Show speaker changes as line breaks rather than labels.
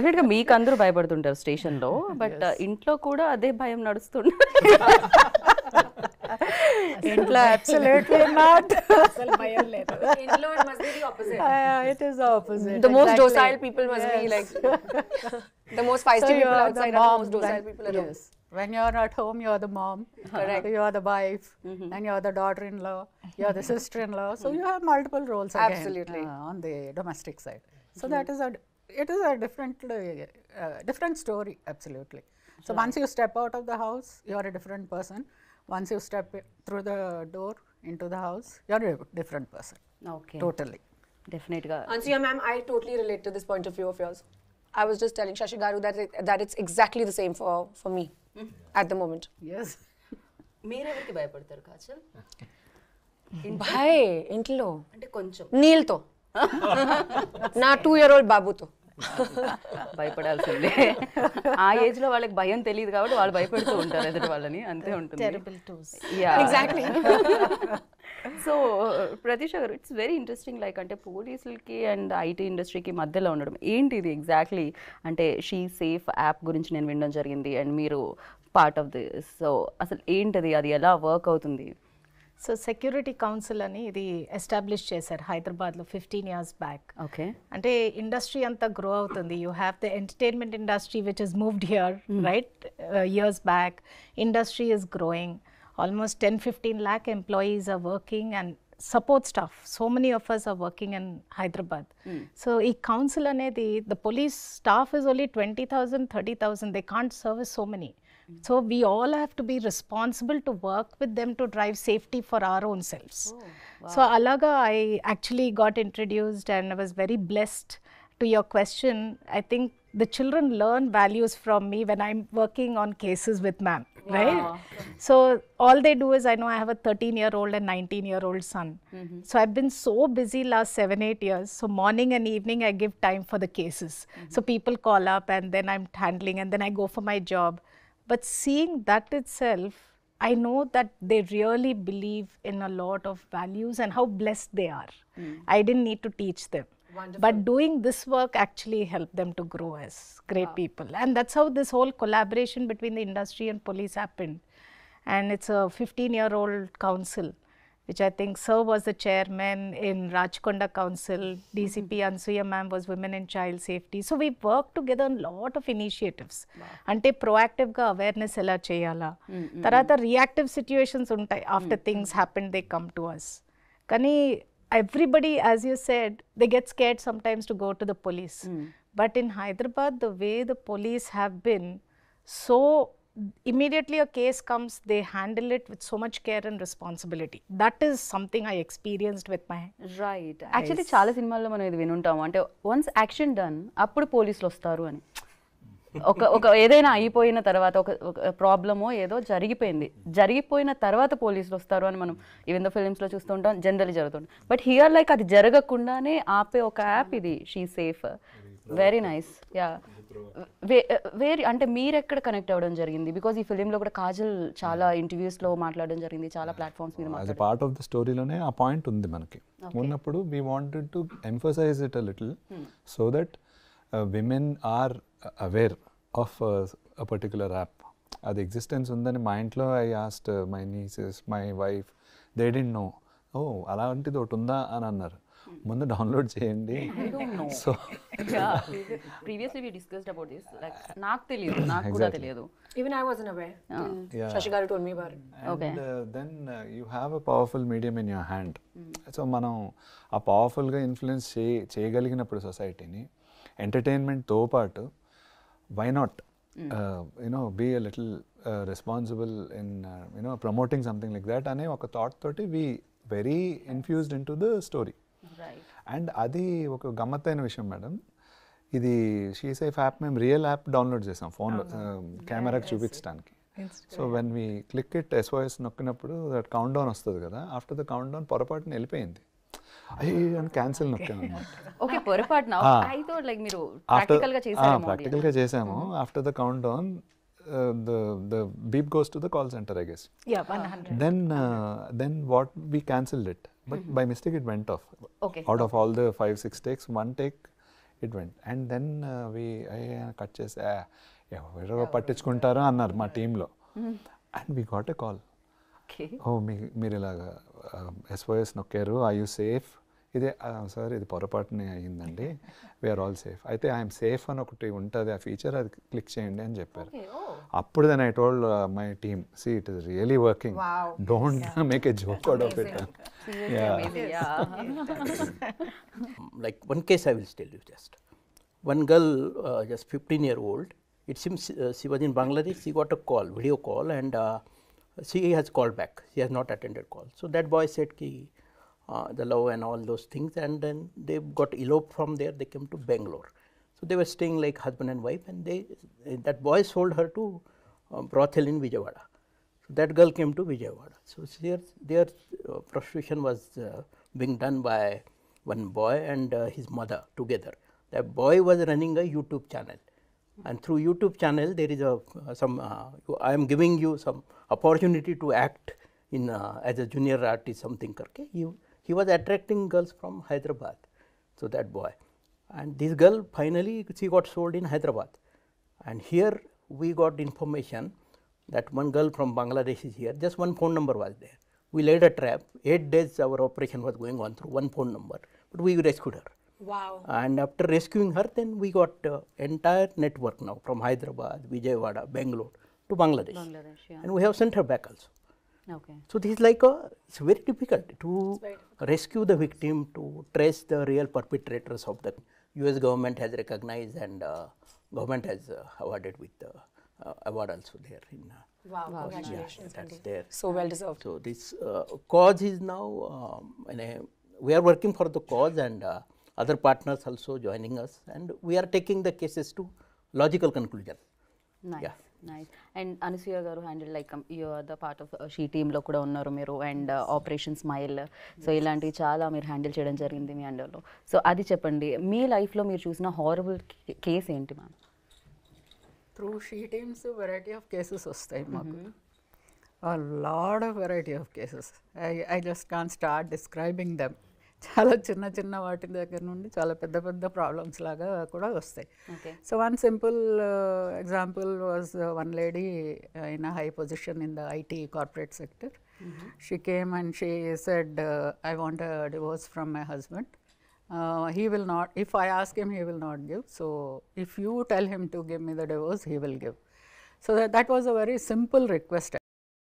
డెఫినెట్గా మీకు అందరూ భయపడుతుంటారు స్టేషన్లో, బట్ ఇంట్లో కూడా అదే భయం నడుస్తుంది.
ఇంట్లో absolutely not.
అసలు భయం లేదు. ఇంట్లో it must be the opposite.
It is the opposite.
The most
exactly.
docile people must be like the most feisty people
you're
outside
the
are the
mom
most docile people at home.
Yes. When you're at home, you're the mom.
Correct.
You're the wife, and you're the daughter-in-law. You're the sister-in-law. So you have multiple roles again,
Absolutely.
on the domestic side. So that is it is a different story. Absolutely. So once you step out of the house, you're a different person. Once you step through the door into the house, you're a different person.
Okay,
Totally.
డెఫినెట్గా.
Ansuya ma'am, I totally relate to this point of view of yours. I was just telling Shashi Garu that it's exactly the same for me at the moment.
Yes.
మీరెవరికి భయపడతారు కాజల్?
భయ్ ఇంట్లో
అంటే కొంచెం
నీల్తో నా 2-year-old బాబుతో
భయపడాల్సిందే. ఆ age లో వాళ్ళకి భయం తెలియదు కాబట్టి వాళ్ళు భయపడుతూ ఉంటారు ఎదుటి వాళ్ళని, అంతే ఉంటుంది.
Terrible twos.
Exactly.
So Pratheesha గారు, ఇట్స్ వెరీ ఇంట్రెస్టింగ్, లైక్ అంటే పోలీసులకి అండ్ ఐటీ ఇండస్ట్రీకి మధ్యలో ఉండడం ఏంటి ఇది ఎగ్జాక్ట్లీ? అంటే షీ సేఫ్ యాప్ గురించి నేను వినడం జరిగింది అండ్ మీరు పార్ట్ ఆఫ్ దిస్. సో అసలు ఏంటది, అది ఎలా వర్క్ అవుతుంది?
సో సెక్యూరిటీ కౌన్సిల్ అని ఇది ఎస్టాబ్లిష్ చేశారు హైదరాబాద్లో 15 years బ్యాక్.
ఓకే,
అంటే ఇండస్ట్రీ అంతా గ్రో అవుతుంది. You have the entertainment industry which is moved here right years back. Industry is growing. Almost 10-15 lakh employees are working and support staff. So many of us are working in Hyderabad. So ఈ council అనేది, the police staff is only 20,000, 30,000. They can't service so many. So we all have to be responsible to work with them to drive safety for our own selves. So alaga I actually got introduced and I was very blessed. To your question, I think the children learn values from me when I'm working on cases with ma'am, right? So all they do is, I know I have a 13-year-old and 19-year-old son. So I've been so busy last 7-8 years. So morning and evening I give time for the cases. So people call up and then I'm handling and then I go for my job. But seeing that itself, I know that they really believe in a lot of values and how blessed they are. I didn't need to teach them. Wonderful. But doing this work actually helped them to grow as great people. And that's how this whole collaboration between the industry and police happened. And it's a 15-year-old council, which I think Sir was the chairman in Rajkonda Council. DCP Ansuya ma'am was Women in Child Safety. So we worked together on a lot of initiatives. Ante proactive ga awareness ela cheyala. Tarata reactive situations untai. After things happen, they come to us. Kani everybody, as you said, they get scared sometimes to go to the police. But in Hyderabad, the way the police have been, so immediately a case comes, they handle it with so much care and responsibility. That is something I experienced with my
right. Actually చాలా సినిమాల్లో మనం ఇది వినుంటాము, అంటే once action done అప్పుడు పోలీసులు వస్తారు అని. ఒక ఏదైనా అయిపోయిన తర్వాత, ఒక ప్రాబ్లమో ఏదో జరిగిపోయిన తర్వాత పోలీసులు వస్తారు అని మనం ఈవెన్ దో ఫిలిమ్స్లో చూస్తూ ఉంటాం, జనరల్లీ జరుగుతుంది. బట్ హియర్ లైక్ అది జరగకుండానే ఆపే ఒక యాప్ ఇది she safe. Very nice. Yeah, అంటే మీరు ఎక్కడ కనెక్ట్ అవ్వడం జరిగింది? బికాజ్ ఈ ఫిలింలో కూడా కాజల్ చాలా ఇంటర్వ్యూస్లో మాట్లాడడం జరిగింది, చాలా ప్లాట్ఫామ్స్ మీద
as a part of the స్టోరీలోనే ఆ పాయింట్ ఉంది మనకి. ఉన్నప్పుడు we wanted to emphasise it a little so that women are aware of a particular app. అది ఎగ్జిస్టెన్స్ ఉందని మా ఇంట్లో I asked my nieces, my wife, they didn't know. ఓ అలాంటిది ఒకటి ఉందా అని అన్నారు. ముందు డౌన్లోడ్ చేయండి. So
previously we discussed about this, like నాకు తెలియదు, నాకు కూడా తెలియదు.
Even I wasn't aware. Shashi Garu told me about it.
Okay.
And then you have a powerful medium in your hand. So మనం ఆ పవర్ఫుల్గా ఇన్ఫ్లుయెన్స్ చేయగలిగినప్పుడు సొసైటీని, ఎంటర్టైన్మెంట్తో పాటు why not be a little responsible in promoting something like that అనే ఒక thought తోటి we very infused into the story.
Right.
And అది ఒక గమ్మత్తైన విషయం మేడం. ఇది షీ సేఫ్ యాప్ మేము రియల్ యాప్ డౌన్లోడ్ చేసాం ఫోన్లో కెమెరాకి చూపించడానికి. So when we click it SOS నొక్కినప్పుడు దట్ కౌంట్ డౌన్ వస్తుంది కదా, ఆఫ్టర్ ద కౌంట్ డౌన్ పొరపాటున వెళ్ళిపోయింది. అయ్యో క్యాన్సిల్ నొక్కాను అనమాట.
ఓకే, పొరపాటున. ఐ థాట్ లైక్ మీరు ప్రాక్టికల్గా చేశారు.
ప్రాక్టికల్గా చేసాము. After the count down the beep goes to the call center, I guess.
Yeah, 100.
Then what, we cancelled it, but by mistake it went off.
Okay.
Out of all the 5-6 takes, one take it went, and then I cut చేసి ఎవరో పట్టించుకుంటారో అన్నారు మా టీంలో. And we got a call,
okay
ఓ మీరు ఇలాగా SOS నొక్కారు, ఐ యూ సేఫ్? ఇదే సార్ ఇది పొరపాటునే అయ్యిందండి, వీఆర్ ఆల్ సేఫ్. అయితే ఐఎమ్ సేఫ్ అని ఒకటి ఉంటుంది ఆ ఫీచర్, అది క్లిక్ చేయండి అని చెప్పారు. అప్పుడు then I told my team, see it is really working, don't make a joke out of it.
Like one case I will tell you just. One girl, just 15-year-old, it seems she was in Bangladesh, she got a call, video call, and she has called back, she has not attended call. So that boy said ki, the love and all those things, and then they got eloped from there, they came to Bangalore. So they were staying like husband and wife, and that boy sold her to brothel in Vijayawada. So that girl came to Vijayawada. So their prostitution was being done by one boy and his mother together. That boy was running a YouTube channel, and through YouTube channel there is I am giving you some opportunity to act in as a junior artist something karke. He was attracting girls from Hyderabad. So that boy, and this girl finally she got sold in Hyderabad, and here we got information that one girl from Bangladesh is here. Just one phone number was there. We laid a trap. 8 days our operation was going on through one phone number, but we rescued her.
Wow.
And after rescuing her, then we got entire network now from Hyderabad, Vijayawada, Bangalore to Bangladesh.
Bangladesh, yeah.
And we have sent her back also.
Okay
So this is like it's very difficult to rescue the victim, to trace the real perpetrators of the. US government has recognized, and government has awarded with the award also there in.
Wow. Congratulations.
That's there.
So well deserved.
So this cause is now, we are working for the cause, and other partners also joining us, and we are taking the cases to logical conclusion.
Nice nice. And Anasuya garu handle like you are the part of she టీంలో కూడా ఉన్నారు మీరు, and operation smile, so ఇలాంటివి చాలా మీరు handle చేయడం జరిగింది మీ అండర్లో. So అది చెప్పండి, మీ లైఫ్లో మీరు చూసిన హారబుల్ కేస్ ఏంటి ma'am?
Through she teams, variety of cases వస్తాయి మాకు. A lot of variety of cases. I just can't start describing them. చాలా చిన్న చిన్న వాటి దగ్గర నుండి చాలా పెద్ద పెద్ద ప్రాబ్లమ్స్ లాగా కూడా వస్తాయి.
Okay.
So one simple example was one lady in a high position in the IT corporate sector. She came and she said, I want a divorce from my husband. He will not, if I ask him, he will not give. So if you tell him to give me the divorce, he will give. So that was a very simple request